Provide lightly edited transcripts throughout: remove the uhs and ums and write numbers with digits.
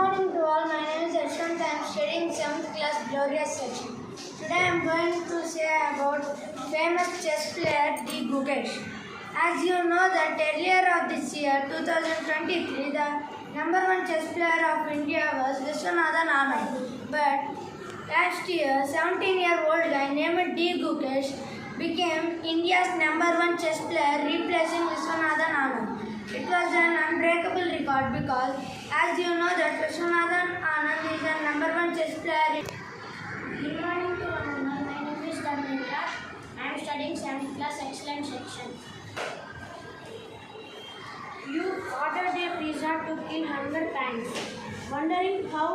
morning to all. My name is Ashwant. I am studying 7th class Glorious section. Today I am going to say about famous chess player D. Gukesh. As you know that earlier of this year, 2023, the number one chess player of India was Viswanathan Anand. But last year, 17-year-old guy named D. Gukesh became India's number one chess player, replacing Viswanathan Anand. It was an unbreakable record because, as you know, that Viswanathan Anand is the number one chess player. Good morning to all. My name is Dharmendra. I am studying 7th class excellent section. You ordered a pizza to kill hunger pangs, wondering how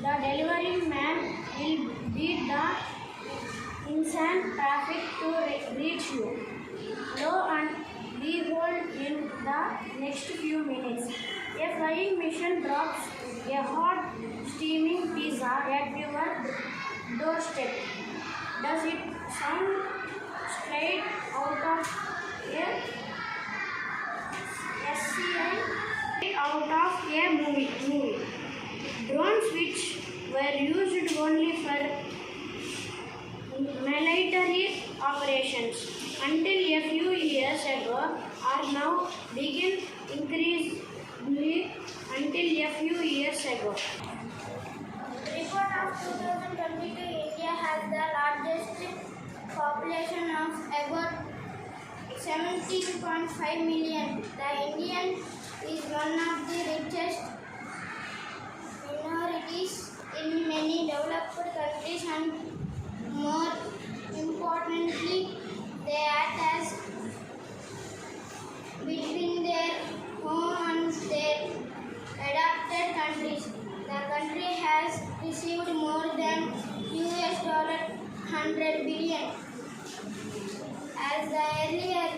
the delivery man will beat the insane traffic to reach you. Lo and behold, in the next few minutes, a flying machine drops a hot, steaming pizza at your doorstep. Does it sound straight out of a SCI? Out of a movie. Drones, which were used only for military operations until a few years ago, are now begin increasingly until a few years ago. Report of 2022, India has the largest population of about 17.5 million. The Indian is one of the richest minorities in many developed countries, and more importantly, they act as between their home and their adopted countries. The country has received more than $100 billion as the earlier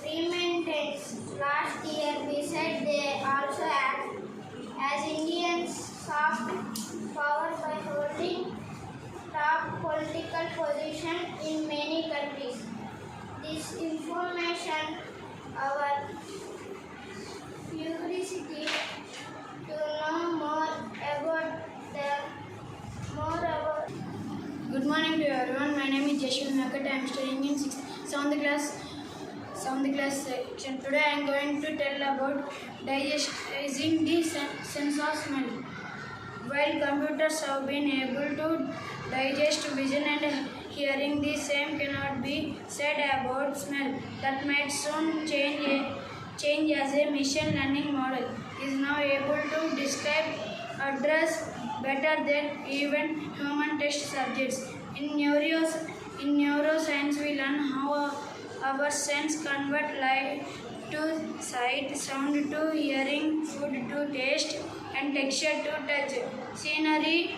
remittance last year. Besides, they also act as Indians' soft power by holding top political position in many countries. This information, our curiosity to know more about. Good morning to everyone. My name is Jashwin Nakat. I am studying in 7th class section. Today I am going to tell about digesting the sense of smell. While computers have been able to digest vision and hearing, the same cannot be said about smell. That might soon change as a machine learning model is now able to describe address better than even human test subjects. In neuroscience, we learn how our sense convert light to sight, sound to hearing, food to taste, and texture to touch. Scenery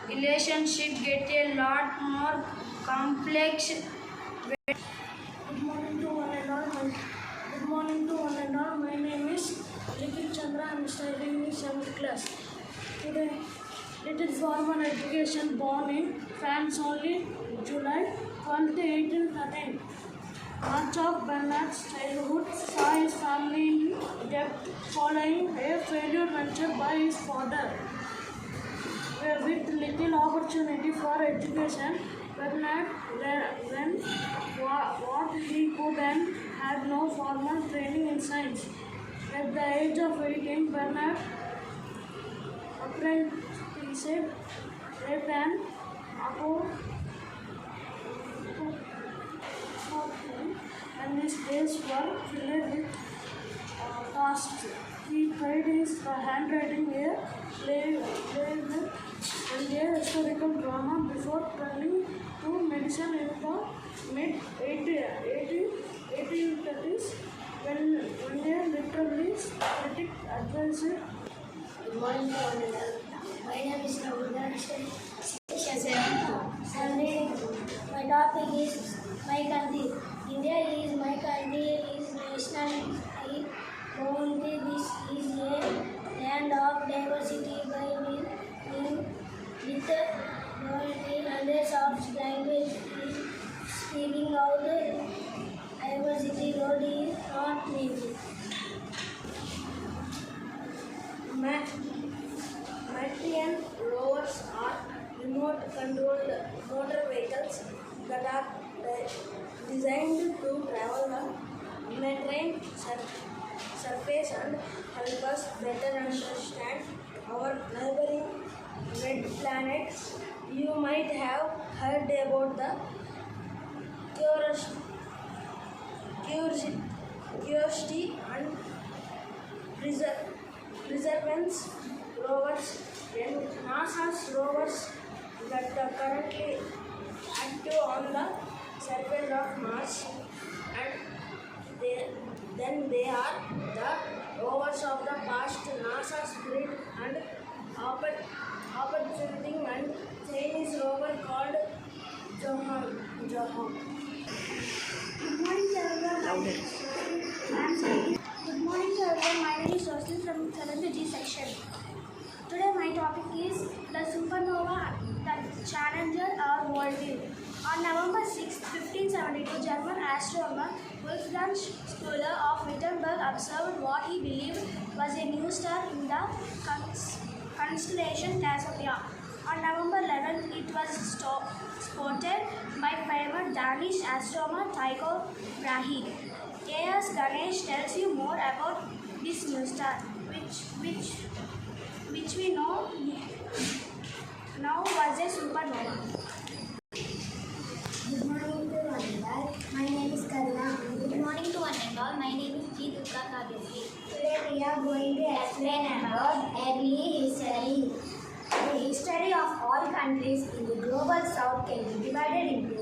relationship get a lot more complex. Good morning to one and all. My name is Nikhil Chandra. I am studying in 7th class. Today, little formal education, born in France only July 12, 1813. Much of Bernard's childhood saw his family in debt following a failure venture by his father. With little opportunity for education, Bernard learned what he could and had no formal training in science. At the age of 18, Bernard apprenticed at an and his days were filled with tasks. He tried his handwriting, a play and a historical drama before turning to medicine in the mid-1830s when a literary critic advised. Good morning to all. My name is Navudha. My topic is my country. India is my country, is national bounty. This is a land of diversity by with hundreds of languages. Speaking of the diversity, road is not easy. Martian rovers are remote-controlled motor vehicles that are designed to travel the Martian surface and help us better understand our neighboring red planet. You might have heard about the Curiosity and Perseverance rovers and NASA's rovers that are currently active on the surface of Mars, and then they are the rovers of the past. NASA's Spirit and Opportunity and Chinese rover called Johan. Good morning, everyone. Good morning to everyone. My name is Roslyn from 7th G section. Today my topic is the supernova that challenged our worldview. On November 6, 1572, German astronomer Wolfgang Schuler of Wittenberg observed what he believed was a new star in the constellation Cassiopeia. On November 11th, it was spotted by famous Danish astronomer Tycho Brahe. A.S. Ganesh tells you more about this new star, which we know now was a supernova. Good morning to one and all. My name is Karuna. Good morning to one and all. My name is G. Durga Kavyasri. Today we are going to explain about early history. The history of all countries in the global south can be divided into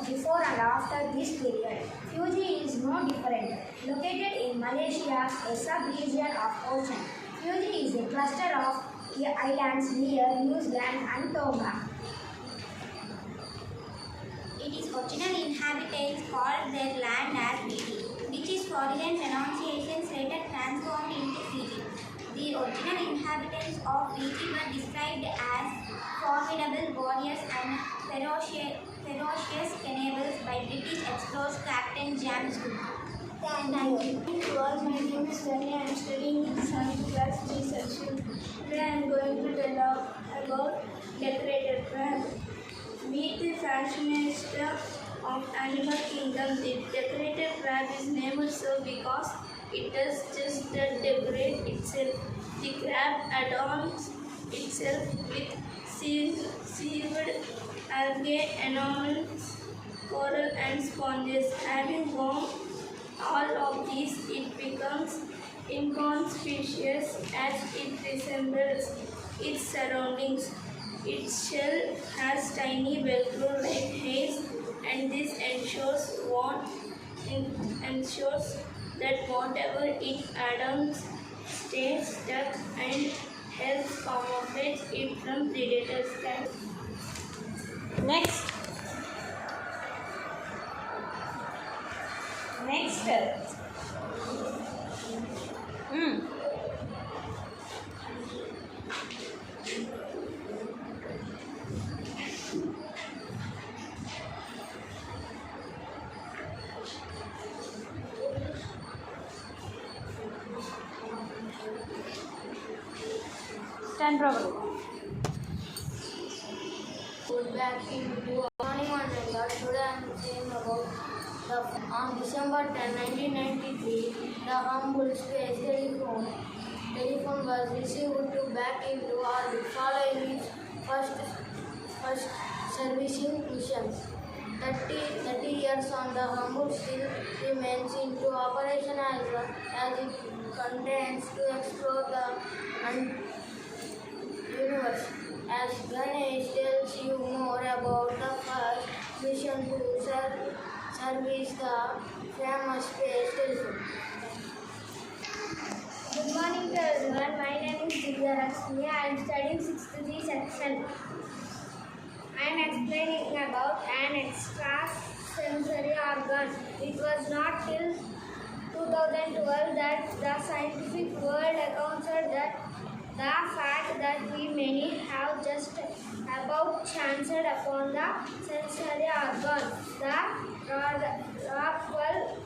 before and after this period. Fiji is no different. Located in Malaysia, a sub-region of ocean, Fiji is a cluster of islands near New Zealand and Tonga. It is original inhabitants called their land as Fiji, which is fraudulent pronunciations later transformed into Fiji. The original inhabitants of Fiji were described as formidable warriors and ferocious cannibals by British explorers Captain James Cook. Thank you. My name is Sunny. I am studying in 7th class G section. Today I am going to tell about decorated crab. Meet the fashionista of animal kingdom. The decorated crab is named so because it does just that, decorate itself. The crab adorns itself with seaweed, algae, anemones, coral and sponges. Having won all of these, it becomes inconspicuous as it resembles its surroundings. Its shell has tiny velcro-like hairs, and this ensures that whatever it adorns stays stuck and helps camouflage it from predators. Next. Stand properly. Good back into morning one and all. Today I am saying about on December 10, 1993, the Hubble's Space telephone was received to back into orbit following its first servicing missions. 30 years on, the Hubble still remains into operation as it continues to explore the universe. As Ganesh tells you more about the first mission to service the famous space telephone. Good morning to everyone. My name is Divya Lakshmi. I am studying 6th G section. I am explaining about an extrasensory organ. It was not till 2012 that the scientific world encountered that the fact that we many have just about chanced upon the sensory organ. The Rockwell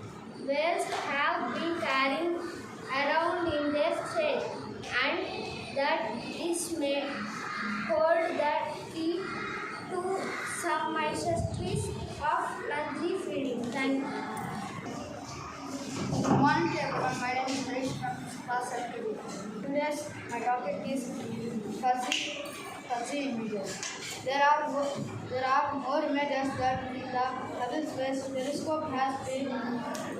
whales have been carrying around in their shell, and may hold the key to some mysteries of luxury feeding. Thank you. Good morning to everyone. My name is Harish from class 7. Today's my topic is fuzzy images. There are more images that the Hubble Space Telescope has been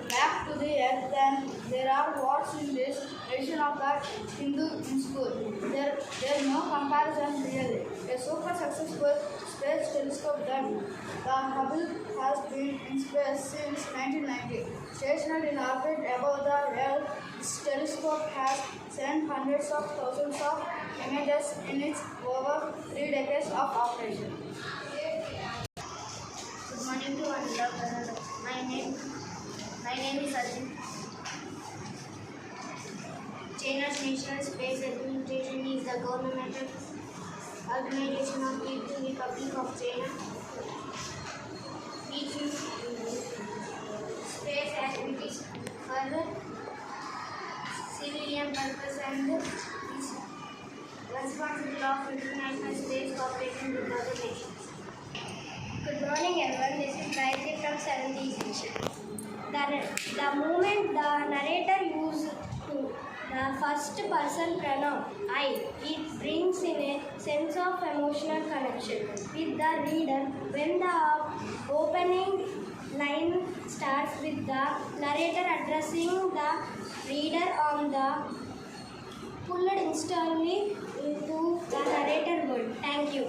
back to the Earth than there are words in this edition of the Hindu in school. There is no comparison really. A super successful space telescope that the Hubble has been in space since 1990. Stationed in orbit above the Earth, this telescope has sent hundreds of thousands of images in its over 3 decades of operation. Good morning to all. My name is Arjun. China's National Space Administration is the governmental organization of the Republic of China. Each space activities for civilian purpose and is responsible of international space cooperation with other nations. Good morning everyone, this is Gayatri from 7th section. The moment the narrator used to the first person pronoun I, it brings in a sense of emotional connection with the reader. When the opening line starts with the narrator addressing the reader on the pulled instantly into the narrator word. Thank you.